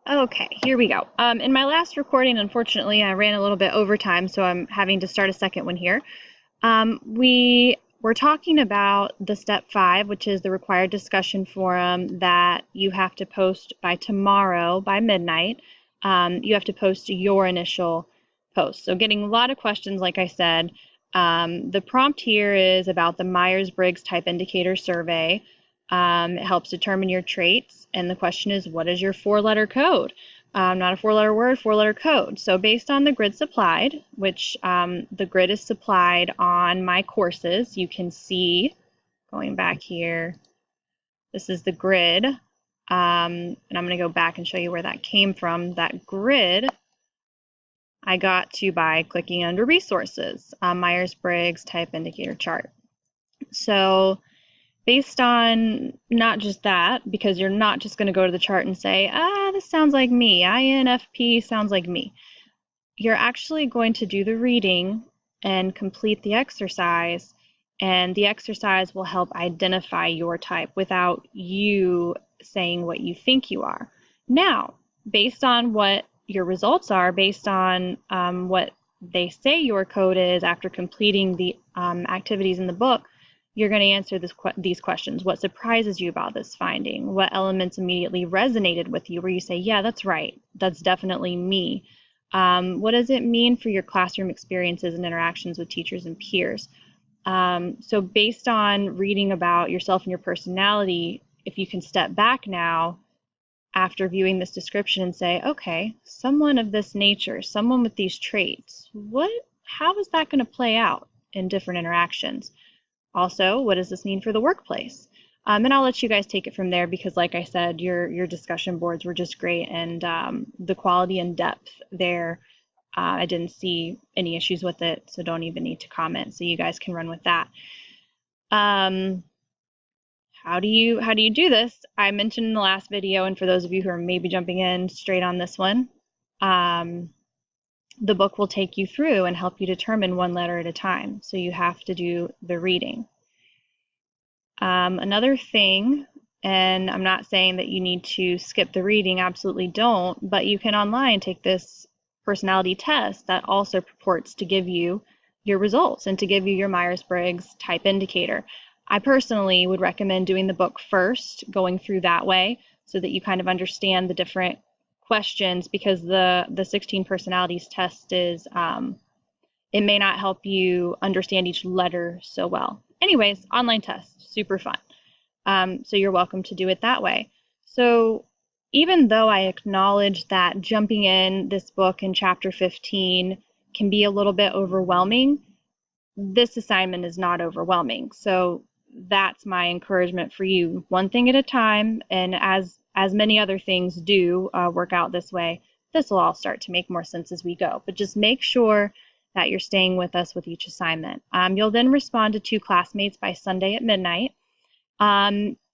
Okay, here we go. In my last recording, unfortunately, I ran a little bit over time, so I'm having to start a second one here. We were talking about the step 5, which is the required discussion forum that you have to post by tomorrow by midnight. You have to post your initial post. So getting a lot of questions, like I said. The prompt here is about the Myers-Briggs Type Indicator Survey. It helps determine your traits, and the question is, what is your 4-letter code? Not a 4-letter word, 4-letter code. So based on the grid supplied, which the grid is supplied on my courses, you can see, going back here, this is the grid, and I'm going to go back and show you where that came from. That grid I got to by clicking under resources, Myers-Briggs Type Indicator Chart. So based on not just that, because you're not just going to go to the chart and say, this sounds like me, INFP sounds like me. You're actually going to do the reading and complete the exercise, and the exercise will help identify your type without you saying what you think you are. Now, based on what your results are, based on what they say your code is after completing the activities in the book, you're going to answer these questions. What surprises you about this finding? What elements immediately resonated with you where you say, yeah, that's right, that's definitely me? What does it mean for your classroom experiences and interactions with teachers and peers? So based on reading about yourself and your personality, if you can step back now after viewing this description and say, okay, someone of this nature, someone with these traits, how is that going to play out in different interactions? Also, what does this mean for the workplace? And I'll let you guys take it from there because, like I said, your discussion boards were just great, and the quality and depth there, I didn't see any issues with it, so don't even need to comment. So you guys can run with that. How do you do this? I mentioned in the last video, and for those of you who are maybe jumping in straight on this one, the book will take you through and help you determine one letter at a time. So you have to do the reading. Another thing, and I'm not saying that you need to skip the reading, absolutely don't, but you can online take this personality test that also purports to give you your results and to give you your Myers-Briggs type indicator. I personally would recommend doing the book first, going through that way, so that you kind of understand the different questions, because the 16 personalities test is, it may not help you understand each letter so well. Anyways, online test, super fun. So you're welcome to do it that way. So even though I acknowledge that jumping in this book in chapter 15 can be a little bit overwhelming, this assignment is not overwhelming. So that's my encouragement for you, one thing at a time, and as many other things do work out this way, this will all start to make more sense as we go. But just make sure that you're staying with us with each assignment. You'll then respond to 2 classmates by Sunday at midnight.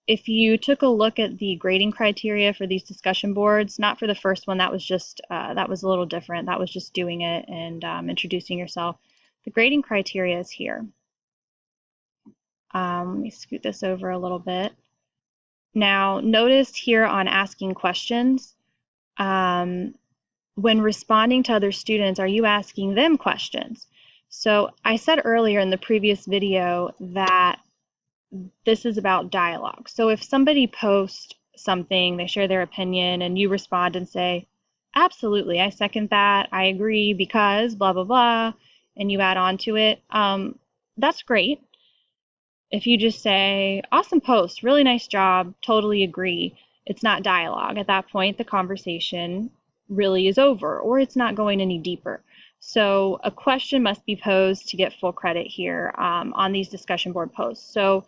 If you took a look at the grading criteria for these discussion boards, not for the first one, that was just that was a little different. That was just doing it and introducing yourself. The grading criteria is here. Let me scoot this over a little bit. Now, notice here on asking questions, when responding to other students, are you asking them questions? So I said earlier in the previous video that this is about dialogue. So if somebody posts something, they share their opinion, and you respond and say, absolutely, I second that, I agree because blah, blah, blah, and you add on to it, that's great. If you just say, awesome post, really nice job, totally agree, it's not dialogue. At that point, the conversation really is over, or it's not going any deeper. So a question must be posed to get full credit here on these discussion board posts. So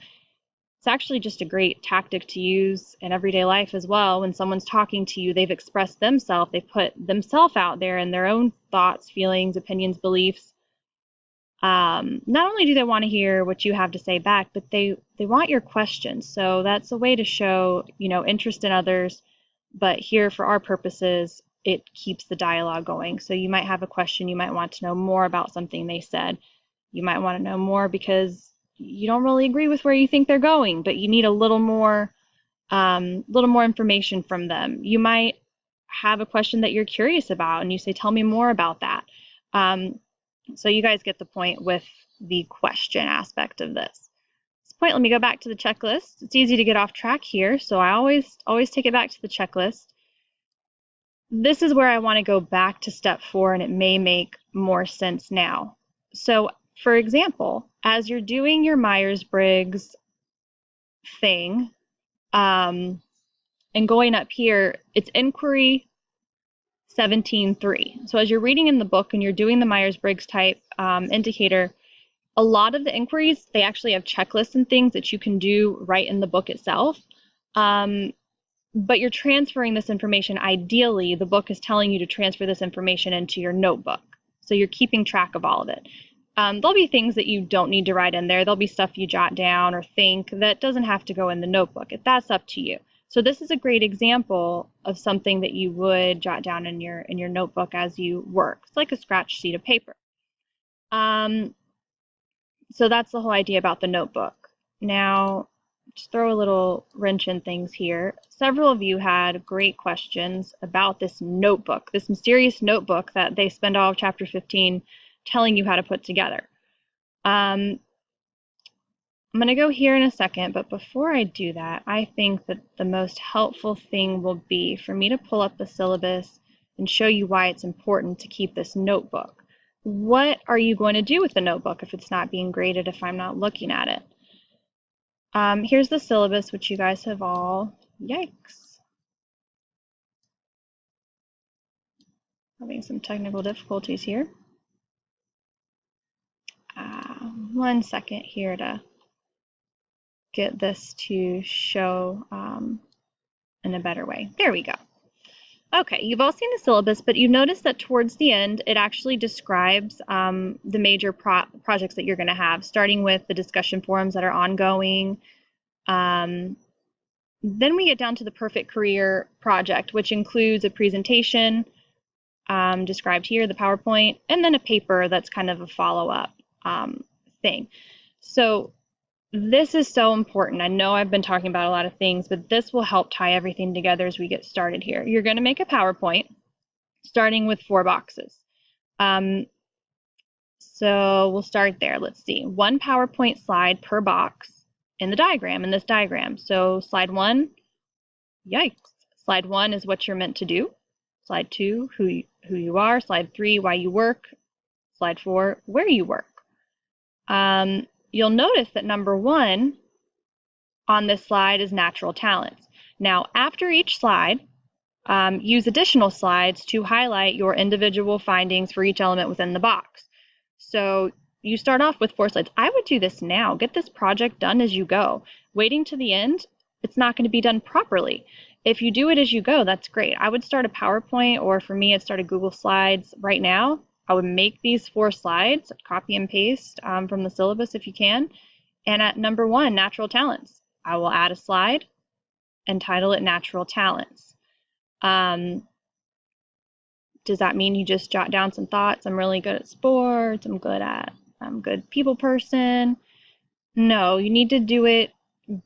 it's actually just a great tactic to use in everyday life as well. When someone's talking to you, they've expressed themselves, they put themselves out there and their own thoughts, feelings, opinions, beliefs. Not only do they want to hear what you have to say back, but they want your questions. So that's a way to show, interest in others. But here, for our purposes, it keeps the dialogue going. So you might have a question, you might want to know more about something they said. You might want to know more because you don't really agree with where you think they're going, but you need a little more information from them. You might have a question that you're curious about and you say, tell me more about that. So you guys get the point with the question aspect of this. At this point, let me go back to the checklist. It's easy to get off track here, so I always take it back to the checklist. This is where I want to go back to step 4, and it may make more sense now. So, for example, as you're doing your Myers-Briggs thing, and going up here, it's inquiry 17.3. So as you're reading in the book and you're doing the Myers-Briggs type indicator, a lot of the inquiries, they actually have checklists and things that you can do right in the book itself. But you're transferring this information. Ideally, the book is telling you to transfer this information into your notebook. So you're keeping track of all of it. There'll be things that you don't need to write in there. There'll be stuff you jot down or think that doesn't have to go in the notebook. That's up to you. So this is a great example of something that you would jot down in your notebook as you work. It's like a scratch sheet of paper. So that's the whole idea about the notebook. Now, just throw a little wrench in things here. Several of you had great questions about this notebook, this mysterious notebook that they spend all of chapter 15 telling you how to put together. I'm going to go here in a second, but before I do that, I think that the most helpful thing will be for me to pull up the syllabus and show you why it's important to keep this notebook. What are you going to do with the notebook if it's not being graded, if I'm not looking at it? Here's the syllabus, which you guys have all, yikes. Having some technical difficulties here. 1 second here to get this to show in a better way. There we go. Okay, you've all seen the syllabus, but you notice that towards the end, it actually describes the major projects that you're going to have, starting with the discussion forums that are ongoing. Then we get down to the Perfect Career project, which includes a presentation described here, the PowerPoint, and then a paper that's kind of a follow-up thing. So this is so important. I know I've been talking about a lot of things, but this will help tie everything together as we get started here. You're going to make a PowerPoint starting with 4 boxes. So we'll start there. Let's see. 1 PowerPoint slide per box in the diagram, in this diagram. So slide 1, yikes. Slide 1 is what you're meant to do. Slide 2, who you are. Slide 3, why you work. Slide 4, where you work. You'll notice that number 1 on this slide is natural talents. Now, after each slide, use additional slides to highlight your individual findings for each element within the box. So you start off with 4 slides. I would do this now. Get this project done as you go. Waiting to the end, it's not going to be done properly. If you do it as you go, that's great. I would start a PowerPoint, or for me, I'd start a Google Slides right now. I would make these 4 slides, copy and paste from the syllabus if you can. And at number 1, natural talents, I will add a slide and title it natural talents. Does that mean you just jot down some thoughts? I'm really good at sports. I'm good people person. No, you need to do it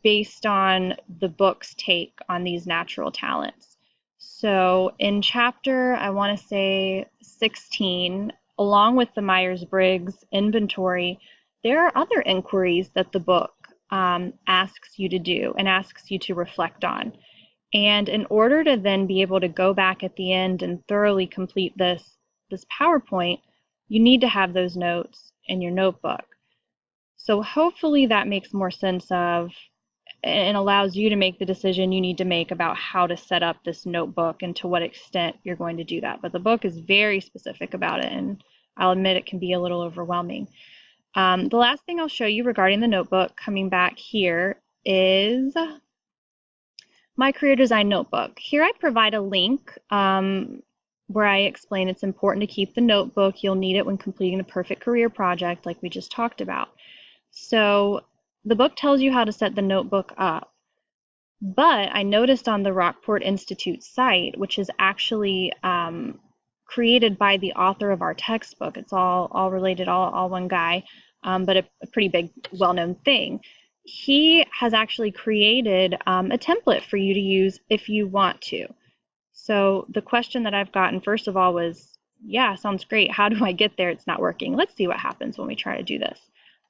based on the book's take on these natural talents. So in chapter, I want to say 16, along with the Myers-Briggs inventory, there are other inquiries that the book asks you to do and asks you to reflect on. And in order to then be able to go back at the end and thoroughly complete this PowerPoint, you need to have those notes in your notebook. So hopefully that makes more sense of and allows you to make the decision you need to make about how to set up this notebook and to what extent you're going to do that. But the book is very specific about it, and I'll admit it can be a little overwhelming. The last thing I'll show you regarding the notebook, coming back here, is my career design notebook. Here I provide a link where I explain it's important to keep the notebook. You'll need it when completing the Perfect Career project like we just talked about. So the book tells you how to set the notebook up, but I noticed on the Rockport Institute site, which is actually created by the author of our textbook, it's all related, all one guy, but a pretty big, well-known thing. He has actually created a template for you to use if you want to. So the question that I've gotten, first of all, was, yeah, sounds great. How do I get there? It's not working. Let's see what happens when we try to do this.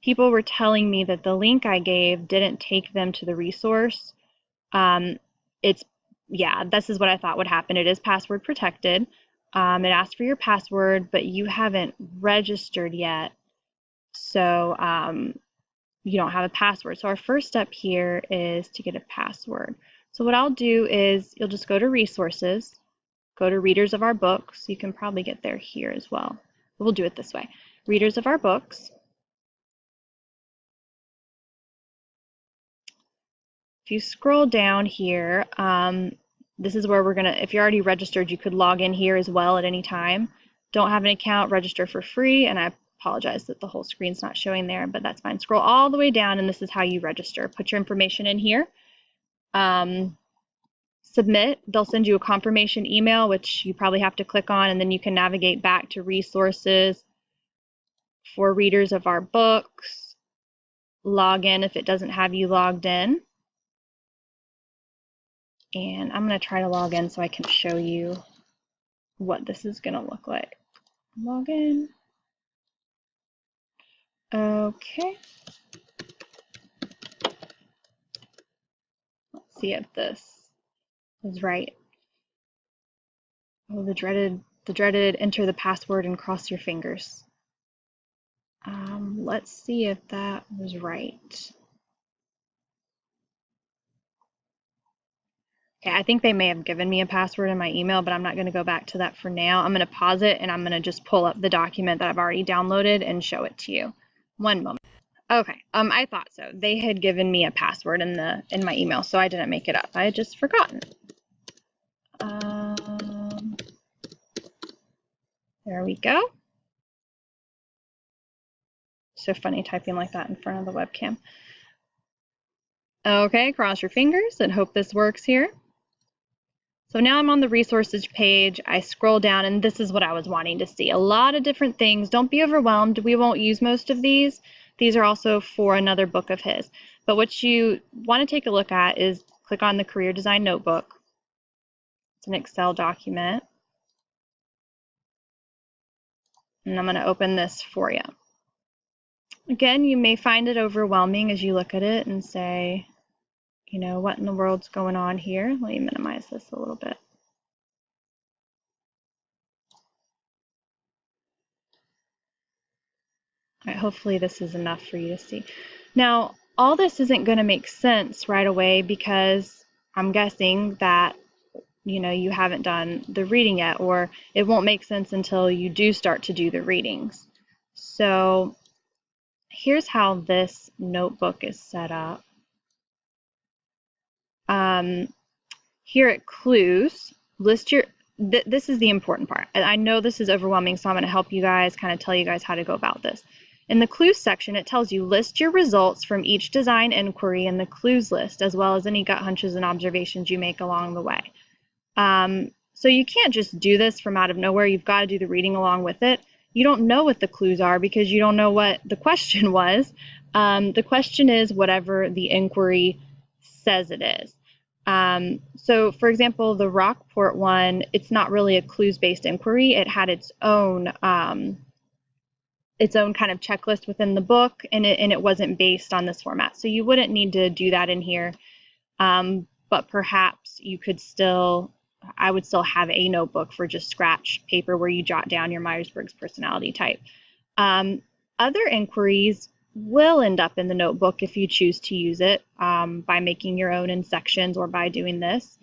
People were telling me that the link I gave didn't take them to the resource. Yeah, this is what I thought would happen. It is password protected. It asks for your password, but you haven't registered yet. So you don't have a password. So our first step here is to get a password. So what I'll do is you'll just go to resources, go to readers of our books. You can probably get there here as well. But we'll do it this way. Readers of our books. If you scroll down here, this is where we're gonna, if you're already registered, you could log in here as well at any time. Don't have an account, register for free, and I apologize that the whole screen's not showing there, but that's fine. Scroll all the way down, and this is how you register. Put your information in here. Submit. They'll send you a confirmation email, which you probably have to click on, and then you can navigate back to resources for readers of our books. Log in if it doesn't have you logged in. And I'm going to try to log in so I can show you what this is going to look like. Log in. Okay. Let's see if this is right. Oh, the dreaded enter the password and cross your fingers. Let's see if that was right. Okay, I think they may have given me a password in my email, but I'm not going to go back to that for now. I'm going to pause it and I'm going to just pull up the document that I've already downloaded and show it to you. One moment. Okay, I thought so. They had given me a password in my email, so I didn't make it up. I had just forgotten. There we go. So funny typing like that in front of the webcam. Okay, cross your fingers and hope this works here. So now I'm on the resources page. I scroll down and this is what I was wanting to see. A lot of different things. Don't be overwhelmed. We won't use most of these. These are also for another book of his. But what you want to take a look at is click on the Career Design Notebook. It's an Excel document. And I'm going to open this for you. Again, you may find it overwhelming as you look at it and say, you know, what in the world's going on here? Let me minimize this a little bit. All right, hopefully this is enough for you to see. Now, all this isn't going to make sense right away because I'm guessing that, you know, you haven't done the reading yet, or it won't make sense until you do start to do the readings. So here's how this notebook is set up. Here at Clues, list your, this is the important part. I know this is overwhelming, so I'm going to help you guys, kind of tell you guys how to go about this. In the Clues section, it tells you list your results from each design inquiry in the Clues list, as well as any gut hunches and observations you make along the way. So you can't just do this from out of nowhere. You've got to do the reading along with it. You don't know what the clues are because you don't know what the question was. The question is whatever the inquiry says it is. So for example, the Rockport one, it's not really a clues-based inquiry. It had its own kind of checklist within the book, and it wasn't based on this format. So you wouldn't need to do that in here, but perhaps you could still, I would still have a notebook for just scratch paper where you jot down your Myers-Briggs personality type. Other inquiries will end up in the notebook if you choose to use it by making your own in sections or by doing this.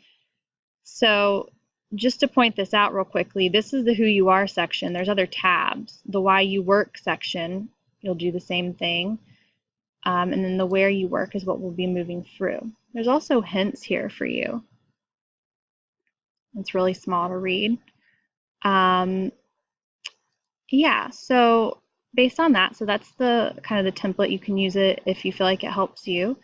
So just to point this out real quickly, this is the Who You Are section. There's other tabs. The Why You Work section, you'll do the same thing. And then the Where You Work is what we'll be moving through. There's also hints here for you. It's really small to read. Yeah, so based on that, so that's the kind of the template. You can use it if you feel like it helps you.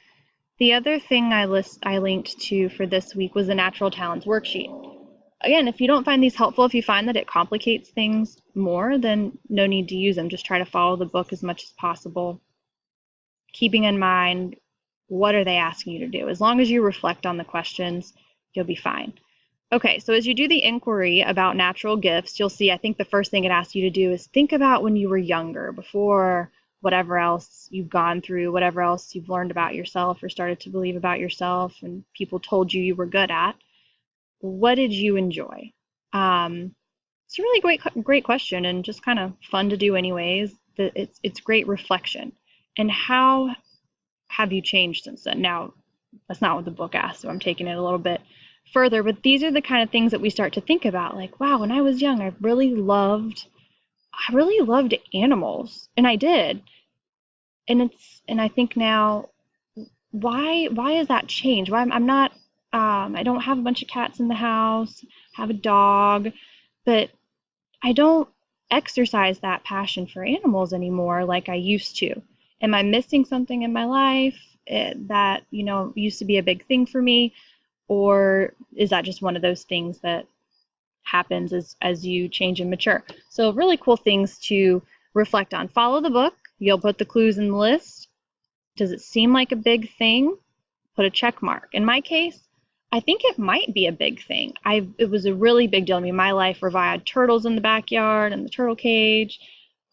The other thing I linked to for this week was the Natural Talents worksheet. Again, if you don't find these helpful, if you find that it complicates things more, then no need to use them. Just try to follow the book as much as possible, keeping in mind what are they asking you to do. As long as you reflect on the questions, you'll be fine. Okay, so as you do the inquiry about natural gifts, you'll see, I think the first thing it asks you to do is think about when you were younger, before whatever else you've gone through, whatever else you've learned about yourself or started to believe about yourself and people told you you were good at. What did you enjoy? It's a really great question and just kind of fun to do anyways. It's great reflection. And how have you changed since then? Now, that's not what the book asks, so I'm taking it a little bit further, but these are the kind of things that we start to think about, like, wow, when I was young, I really loved animals, and I did. And I think now, why has that changed? Why I'm not I don't have a bunch of cats in the house, have a dog, but I don't exercise that passion for animals anymore like I used to. Am I missing something in my life that, used to be a big thing for me? Or is that just one of those things that happens as you change and mature? So really cool things to reflect on. Follow the book. You'll put the clues in the list. Does it seem like a big thing? Put a check mark. In my case, I think it might be a big thing. It was a really big deal to me in my life where I had turtles in the backyard and the turtle cage,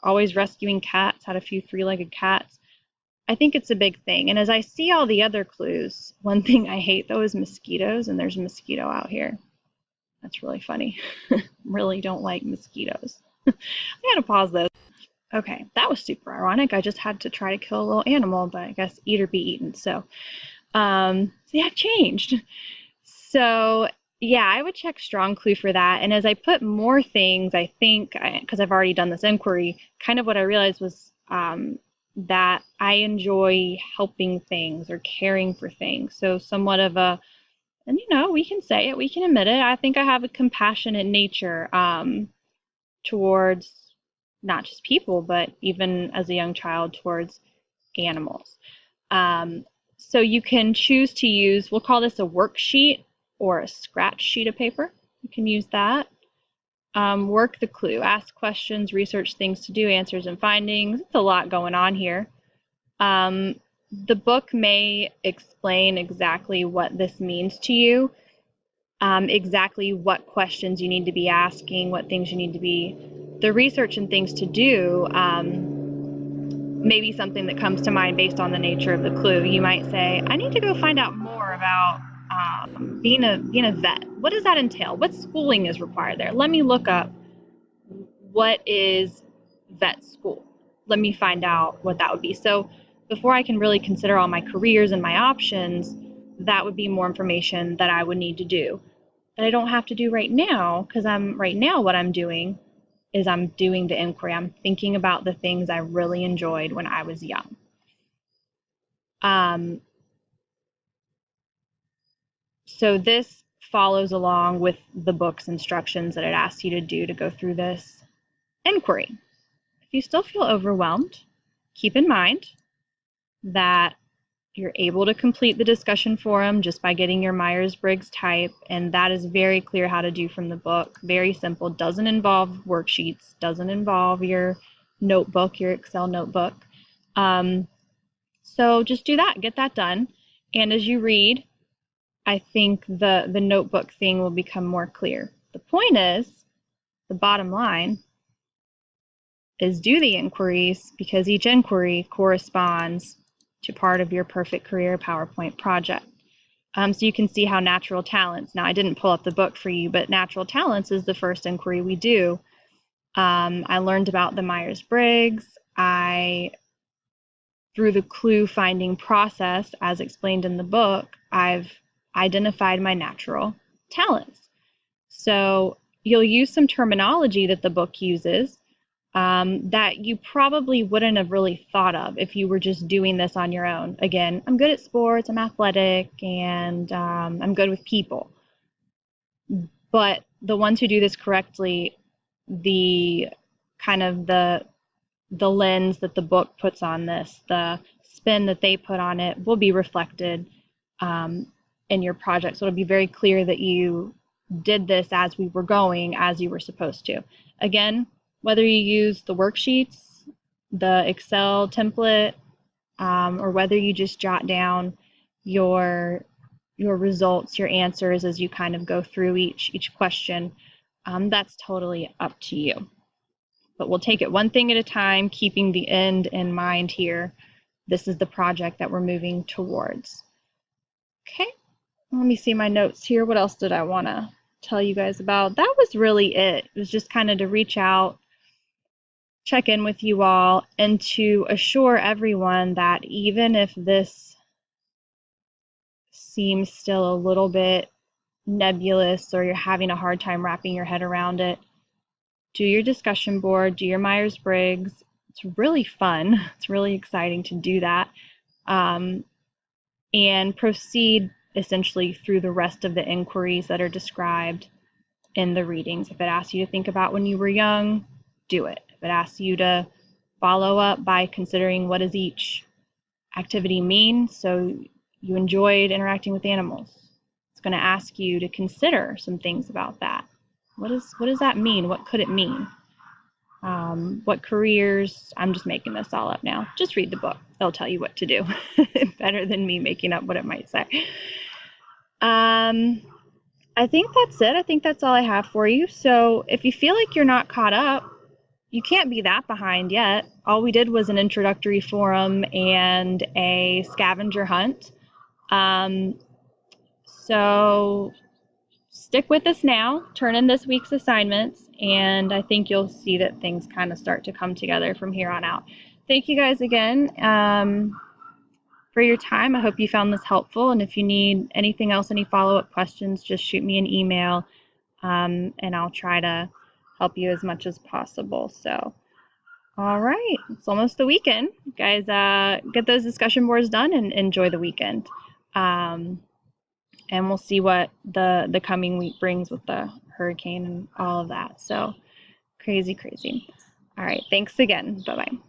always rescuing cats, had a few three-legged cats. I think it's a big thing. And as I see all the other clues, one thing I hate though is mosquitoes, and there's a mosquito out here. That's really funny. Really don't like mosquitoes. I gotta pause those. Okay, that was super ironic. I just had to try to kill a little animal, but I guess eat or be eaten. So yeah, I've changed. So yeah, I would check strong clue for that. And as I put more things, I think, because I've already done this inquiry, kind of what I realized was that I enjoy helping things or caring for things. So somewhat of a, and we can say it, we can admit it. I think I have a compassionate nature towards not just people, but even as a young child towards animals. So you can choose to use, we'll call this a worksheet or a scratch sheet of paper. You can use that. Work the clue, ask questions, research things to do, answers and findings. It's a lot going on here. The book may explain exactly what this means to you, exactly what questions you need to be asking, what things you need to be, the research and things to do. Maybe something that comes to mind based on the nature of the clue. You might say, I need to go find out more about being a vet. What does that entail? What schooling is required there? Let me look up what is vet school. Let me find out what that would be. So before I can really consider all my careers and my options, that would be more information that I would need to do that I don't have to do right now, because right now what I'm doing is I'm doing the inquiry. I'm thinking about the things I really enjoyed when I was young. So this follows along with the book's instructions that it asks you to do to go through this inquiry. If you still feel overwhelmed, keep in mind that you're able to complete the discussion forum just by getting your Myers-Briggs type, and that is very clear how to do from the book. Very simple, doesn't involve worksheets, doesn't involve your notebook, your Excel notebook. So just do that, get that done. And as you read, I think the notebook thing will become more clear. The point is, the bottom line is do the inquiries, because each inquiry corresponds to part of your Perfect Career PowerPoint project. So you can see how natural talents, now I didn't pull up the book for you, but natural talents is the first inquiry we do. I learned about the Myers-Briggs. Through the clue finding process, as explained in the book, I've identified my natural talents. So you'll use some terminology that the book uses that you probably wouldn't have really thought of if you were just doing this on your own. Again, I'm good at sports, I'm athletic, and I'm good with people. But the ones who do this correctly, the kind of the lens that the book puts on this, the spin that they put on it, will be reflected in your project. So it'll be very clear that you did this as we were going, as you were supposed to. Again, whether you use the worksheets, the Excel template, or whether you just jot down your your results, your answers as you kind of go through each question. That's totally up to you. But we'll take it one thing at a time, keeping the end in mind here. This is the project that we're moving towards. Okay, let me see my notes here. What else did I want to tell you guys about? That was really it. It was just kind of to reach out, check in with you all, and to assure everyone that even if this seems still a little bit nebulous or you're having a hard time wrapping your head around it, do your discussion board, do your Myers-Briggs. It's really fun. It's really exciting to do that. And proceed essentially through the rest of the inquiries that are described in the readings. If it asks you to think about when you were young, do it. If it asks you to follow up by considering what does each activity mean, so you enjoyed interacting with animals, it's going to ask you to consider some things about that. What does that mean? What could it mean? What careers? I'm just making this all up now. Just read the book. They'll tell you what to do better than me making up what it might say. I think that's it. I think that's all I have for you. So if you feel like you're not caught up, you can't be that behind yet. All we did was an introductory forum and a scavenger hunt. So stick with us now, turn in this week's assignments, and I think you'll see that things kind of start to come together from here on out. Thank you guys again for your time. I hope you found this helpful, and if you need anything else, any follow-up questions, just shoot me an email, and I'll try to help you as much as possible. So, all right, it's almost the weekend. Guys, get those discussion boards done and enjoy the weekend. And we'll see what the coming week brings with the hurricane and all of that. So crazy. All right, thanks again. Bye-bye.